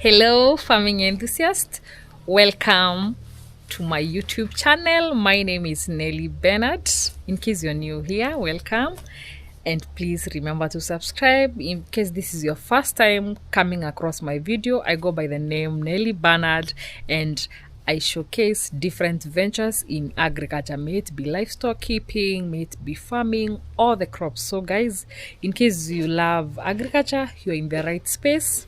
Hello, farming enthusiast. Welcome to my YouTube channel. My name is Nelly Bernard. In case you're new here, welcome. And please remember to subscribe. In case this is your first time coming across my video, I go by the name Nelly Bernard and I showcase different ventures in agriculture, may it be livestock keeping, may it be farming, or the crops. So guys, in case you love agriculture, you're in the right space.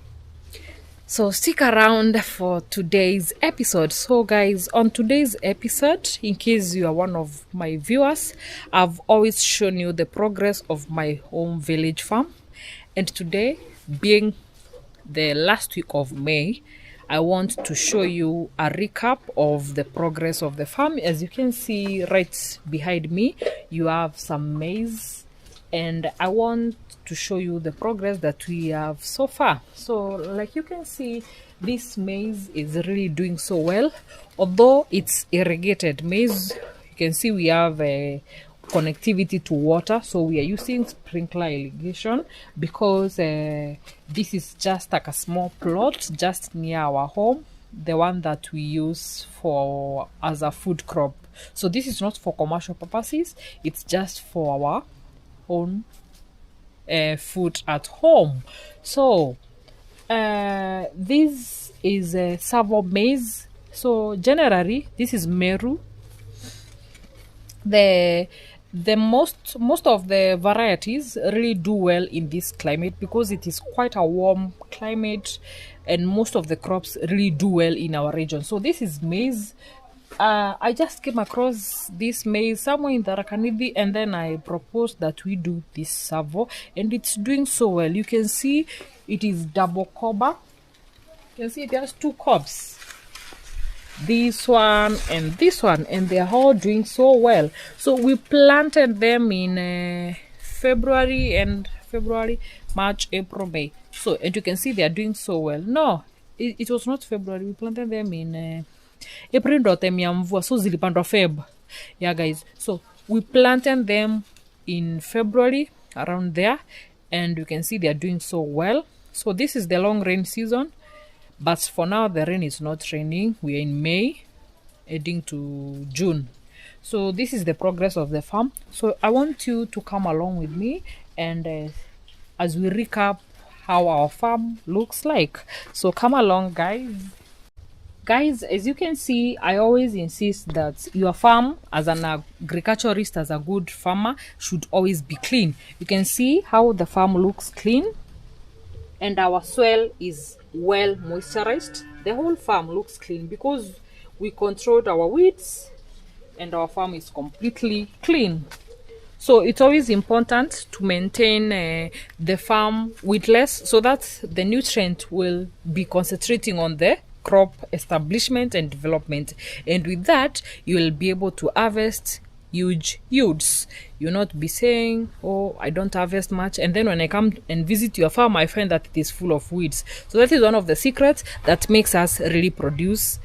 So stick around for today's episode. So guys, on today's episode, in case you are one of my viewers, I've always shown you the progress of my home village farm. And today, being the last week of May, I want to show you a recap of the progress of the farm. As you can see right behind me, you have some maize. And I want to show you the progress that we have so far. So like you can see, this maize is really doing so well. Although it's irrigated maize, you can see we have a connectivity to water. So we are using sprinkler irrigation because this is just like a small plot just near our home. The one that we use for as a food crop. So this is not for commercial purposes. It's just for our own food at home. So this is a savo maize. So generally this is Meru. The most of the varieties really do well in this climate because it is quite a warm climate, and most of the crops really do well in our region. So this is maize. I just came across this maize somewhere in the Rakanidi, and then I proposed that we do this savo, and it's doing so well. You can see it is double cover. You can see it has two cobs, this one and this one, and they are all doing so well. So we planted them in February, March, April, May. So, and you can see they are doing so well. No, it was not February. We planted them in April ndo time ya mvua, so zilipandwa Feb. Yeah guys, so we planted them in February around there, and you can see they are doing so well. So this is the long rain season, but for now the rain is not raining. We are in May heading to June. So this is the progress of the farm. So I want you to come along with me and as we recap how our farm looks like. So come along guys, as you can see, I always insist that your farm as an agriculturist, as a good farmer, should always be clean. You can see how the farm looks clean and our soil is well moisturized. The whole farm looks clean because we controlled our weeds and our farm is completely clean. So it's always important to maintain the farm weedless so that the nutrient will be concentrating on the crop establishment and development, and with that you will be able to harvest huge yields. You'll not be saying, oh, I don't harvest much, and then when I come and visit your farm I find that it is full of weeds. So that is one of the secrets that makes us really produce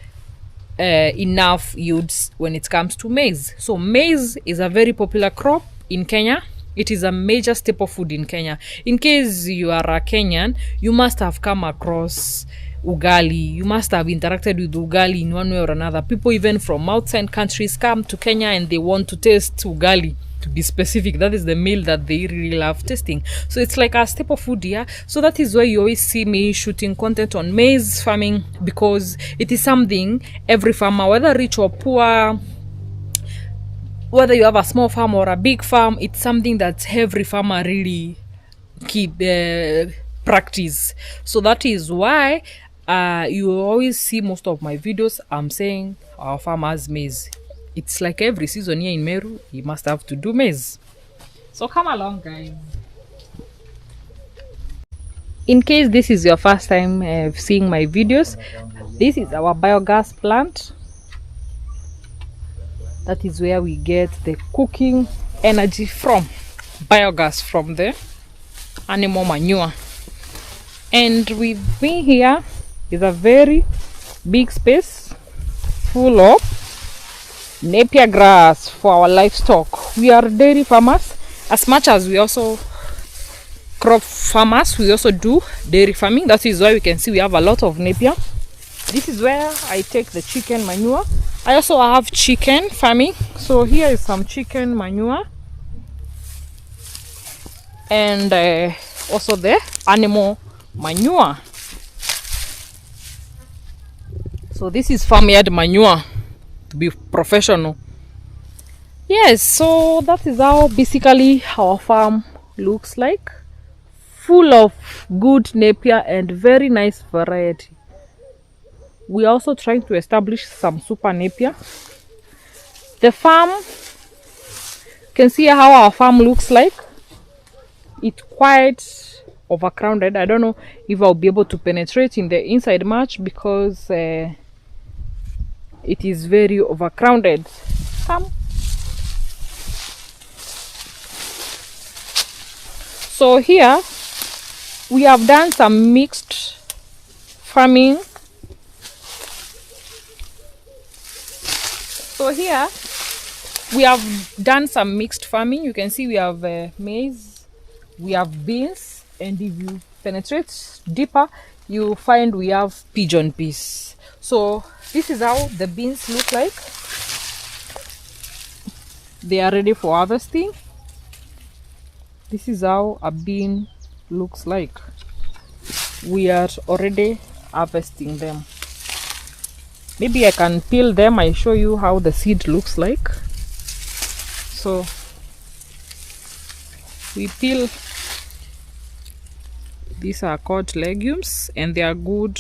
enough yields when it comes to maize. So maize is a very popular crop in Kenya. It is a major staple food in Kenya. In case you are a Kenyan, you must have come across ugali. You must have interacted with ugali in one way or another. People even from outside countries come to Kenya and they want to taste ugali. To be specific, that is the meal that they really love tasting. So it's like a staple food here. So that is why you always see me shooting content on maize farming, because it is something every farmer, whether rich or poor, whether you have a small farm or a big farm, it's something that every farmer really practice. So that is why you always see most of my videos I'm saying our farmers maize. It's like every season here in Meru, you must have to do maize. So come along guys. In case this is your first time seeing my videos, this is our biogas plant. That is where we get the cooking energy from, biogas from the animal manure. And with me here is a very big space full of napier grass for our livestock. We are dairy farmers, as much as we also crop farmers, we also do dairy farming. That is why we can see we have a lot of Napier. This is where I take the chicken manure. I also have chicken farming. So here is some chicken manure. And also the animal manure. So this is farmyard manure, to be professional. Yes, so that is how basically our farm looks like. Full of good Napier and very nice variety. We are also trying to establish some super Napier. The farm, you can see how our farm looks like. It's quite overcrowded. I don't know if I'll be able to penetrate in the inside much because it is very overcrowded. So here we have done some mixed farming. So here we have done some mixed farming. You can see we have maize, we have beans, and if you penetrate deeper, you find we have pigeon peas. So this is how the beans look like. They are ready for harvesting. This is how a bean looks like. We are already harvesting them. Maybe I can peel them. I show you how the seed looks like. So we peel. These are called legumes and they are good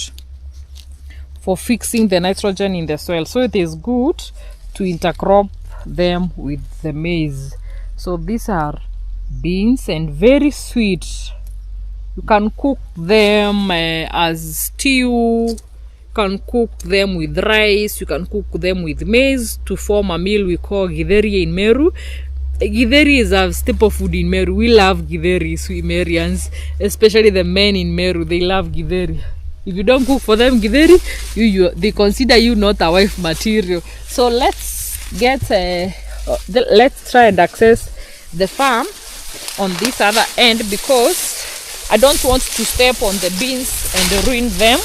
for fixing the nitrogen in the soil. So it is good to intercrop them with the maize. So these are beans and very sweet. You can cook them as stew. You can cook them with rice. You can cook them with maize to form a meal we call githeri in Meru. Githeri is a staple food in Meru. We love githeri, we Merians, especially the men in Meru. They love githeri. If you don't cook for them githeri, they consider you not a wife material. So let's let's try and access the farm on this other end because I don't want to step on the beans and ruin them.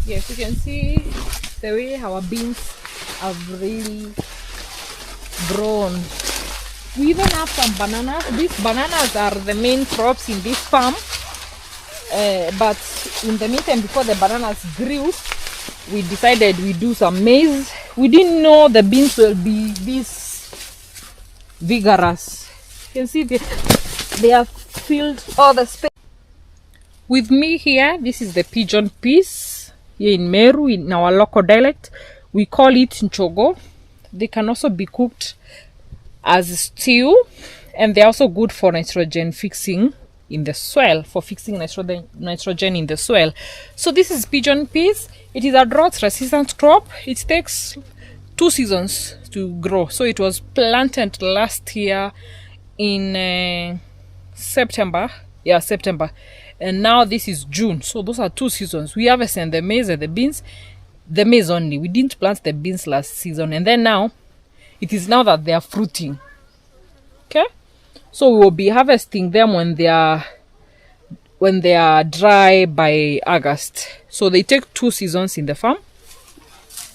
Yes, you can see the way our beans have really grown. We even have some bananas. These bananas are the main crops in this farm. But in the meantime, before the bananas grew, we decided we do some maize. We didn't know the beans will be this vigorous. You can see they have filled all the space. With me here, this is the pigeon peas. Here in Meru, in our local dialect, we call it nchogo. They can also be cooked as stew, and they're also good for nitrogen fixing in the soil, for fixing nitrogen in the soil. So this is pigeon peas. It is a drought resistant crop. It takes 2 seasons to grow. So it was planted last year in September. Yeah, September. And now this is June. So those are 2 seasons. We harvested the maize and the beans. The maize only. We didn't plant the beans last season. And then now, it is now that they are fruiting. Okay? So we will be harvesting them when they are dry by August. So they take 2 seasons in the farm.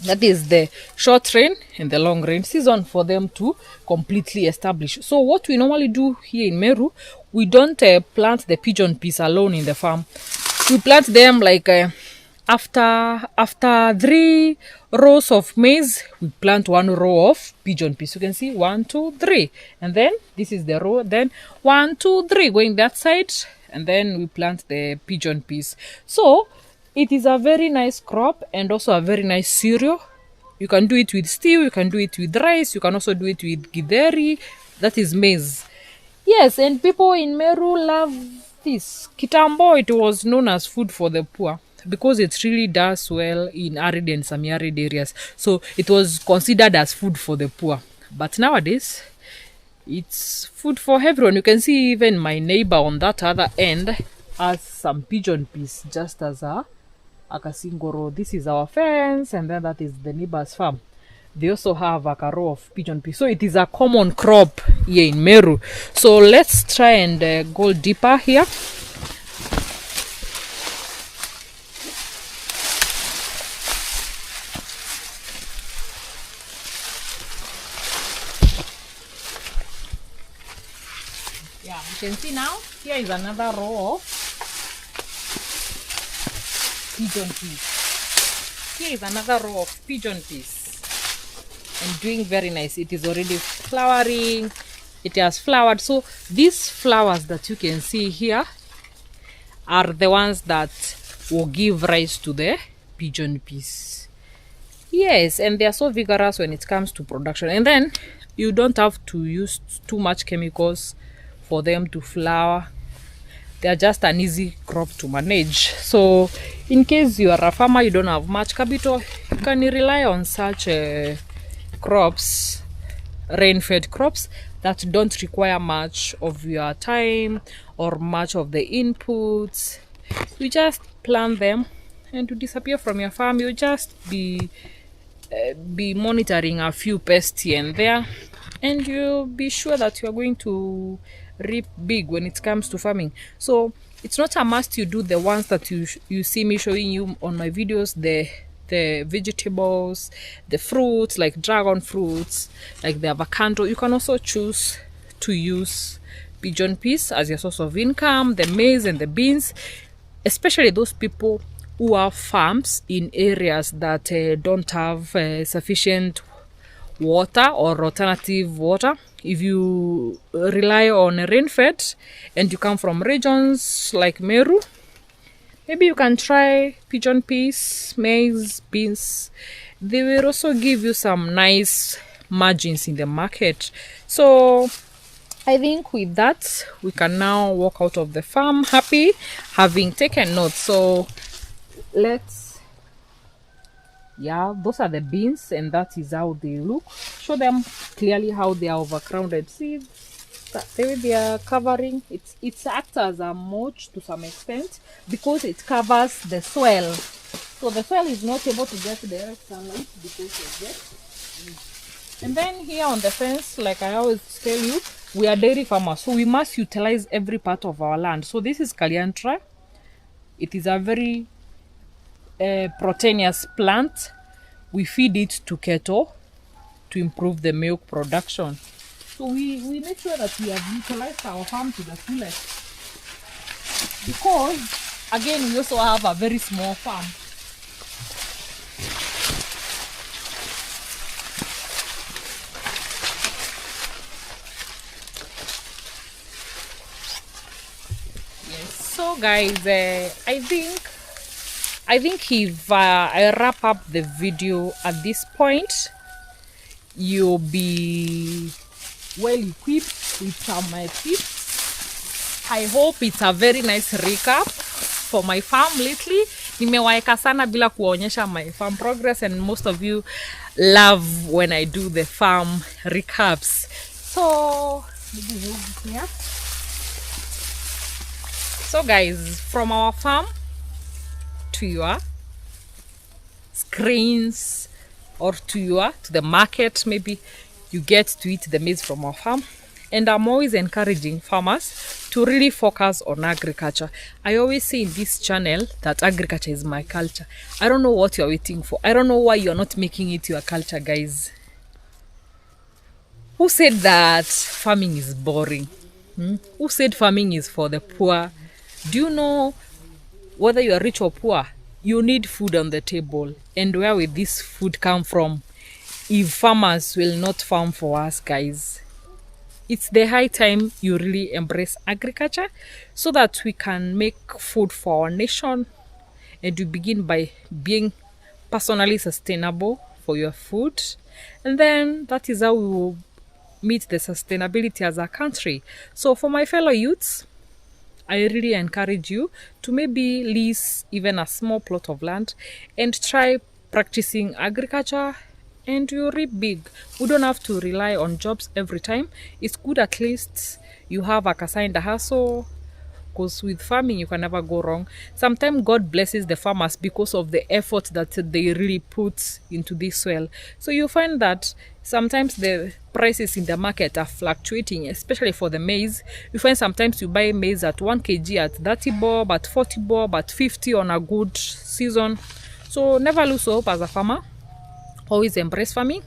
That is the short rain and the long rain season for them to completely establish. So what we normally do here in Meru, we don't plant the pigeon peas alone in the farm. We plant them like after 3 rows of maize, we plant 1 row of pigeon peas. You can see 1, 2, 3, and then this is the row. Then 1, 2, 3 going that side, and then we plant the pigeon peas. So it is a very nice crop and also a very nice cereal. You can do it with stew, you can do it with rice, you can also do it with githeri, that is maize. Yes, and people in Meru love this. Kitambo, it was known as food for the poor because it really does well in arid and semi-arid areas. So it was considered as food for the poor. But nowadays, it's food for everyone. You can see even my neighbor on that other end has some pigeon peas just as a Kasingoro. This is our fence, and then that is the neighbor's farm. they also have like a row of pigeon peas. So it is a common crop here in Meru. So let's try and go deeper here. Yeah, you can see now, here is another row of pigeon peas. Here is another row of pigeon peas. And doing very nice. It is already flowering. It has flowered. So these flowers that you can see here are the ones that will give rise to the pigeon peas. Yes, and they are so vigorous when it comes to production. And then you don't have to use too much chemicals for them to flower. They are just an easy crop to manage. So in case you are a farmer, you don't have much capital, you can rely on such crops, rain-fed crops that don't require much of your time or much of the inputs. You just plant them, and to disappear from your farm, you just be monitoring a few pests here and there, and you'll be sure that you are going to reap big when it comes to farming. So it's not a must you do the ones that you see me showing you on my videos, the vegetables, the fruits like dragon fruits, like the avocado. You can also choose to use pigeon peas as your source of income, the maize and the beans, especially those people who have farms in areas that don't have sufficient water or alternative water. If you rely on rain-fed and you come from regions like Meru, maybe you can try pigeon peas, maize, beans. They will also give you some nice margins in the market. So I think with that, we can now walk out of the farm happy, having taken notes. So yeah, those are the beans, and that is how they look. Show them clearly how they are overcrowded. See, the way they are covering, it acts as a mulch to some extent because it covers the soil. So the soil is not able to get direct sunlight because of that. And then here on the fence, like I always tell you, we are dairy farmers, so we must utilize every part of our land. So this is Caliantra. It is a very proteinous plant. We feed it to cattle to improve the milk production. So we make sure that we have utilized our farm to the fullest, because again we also have a very small farm. Yes, so guys, I think if I wrap up the video at this point, you'll be well equipped with some tips. I hope it's a very nice recap for my farm lately. Nimewaeka sana bila kuonyesha my farm progress, and most of you love when I do the farm recaps. So here. So guys, from our farm to your screens or to the market, maybe you get to eat the maize from our farm. And I'm always encouraging farmers to really focus on agriculture. I always say in this channel that agriculture is my culture. I don't know what you're waiting for. I don't know why you're not making it your culture, guys. Who said that farming is boring? Who said farming is for the poor? Do you know whether you are rich or poor, you need food on the table? And where will this food come from if farmers will not farm for us, guys? It's the high time you really embrace agriculture so that we can make food for our nation, and you begin by being personally sustainable for your food. And then that is how we will meet the sustainability as a country. So for my fellow youths, I really encourage you to maybe lease even a small plot of land and try practicing agriculture, and you reap big. We don't have to rely on jobs every time. It's good at least you have a kind of hustle because with farming you can never go wrong. Sometimes God blesses the farmers because of the effort that they really put into this soil. So you find that sometimes the prices in the market are fluctuating, especially for the maize. You find sometimes you buy maize at 1 kg at 30 bob, at 40 bob, at 50 on a good season. So never lose hope as a farmer. Always embrace farming.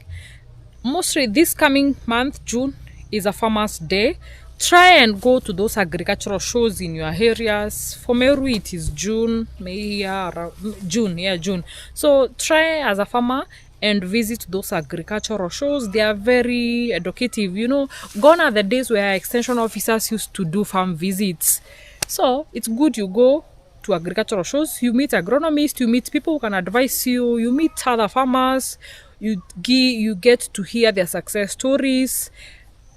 Mostly this coming month, June, is a farmer's day. Try and go to those agricultural shows in your areas. For Meru, it is June, May, yeah, June. So try as a farmer and visit those agricultural shows. They are very educative. You know, gone are the days where extension officers used to do farm visits. So it's good you go to agricultural shows. You meet agronomists, you meet people who can advise you, you meet other farmers, you get to hear their success stories,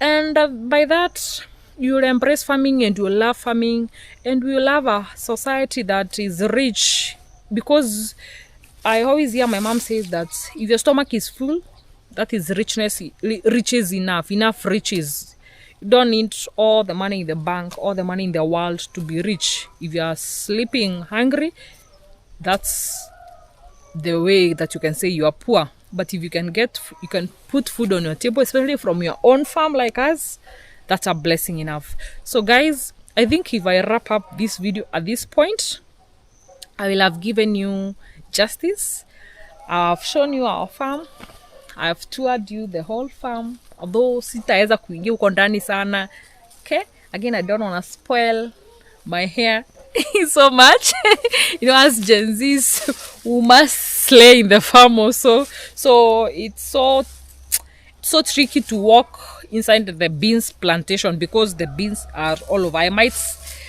and by that you'll embrace farming and you'll love farming and we'll have a society that is rich. Because I always hear my mom says that if your stomach is full, that is riches enough riches. You don't need all the money in the bank, all the money in the world to be rich. If you are sleeping hungry, that's the way that you can say you are poor. But if you can put food on your table, especially from your own farm like us, that's a blessing enough. So guys, I think if I wrap up this video at this point, I will have given you justice. I've shown you our farm, I've toured you the whole farm, although sitaweza kuingia huko ndani sana. Okay, again, I don't want to spoil my hair so much. You know, as Gen Zs, we must slay in the farm also. So it's so tricky to walk inside the beans plantation because the beans are all over. I might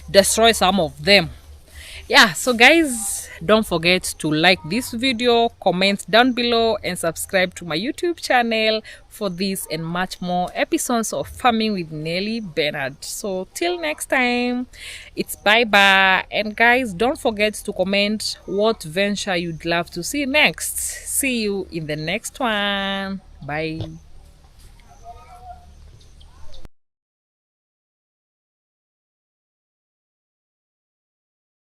destroy some of them. Yeah, so guys, don't forget to like this video, comment down below, and subscribe to my YouTube channel for this and much more episodes of Farming with Nelly Bernard. So till next time, it's bye bye. And guys, don't forget to comment what venture you'd love to see next. See you in the next one. Bye.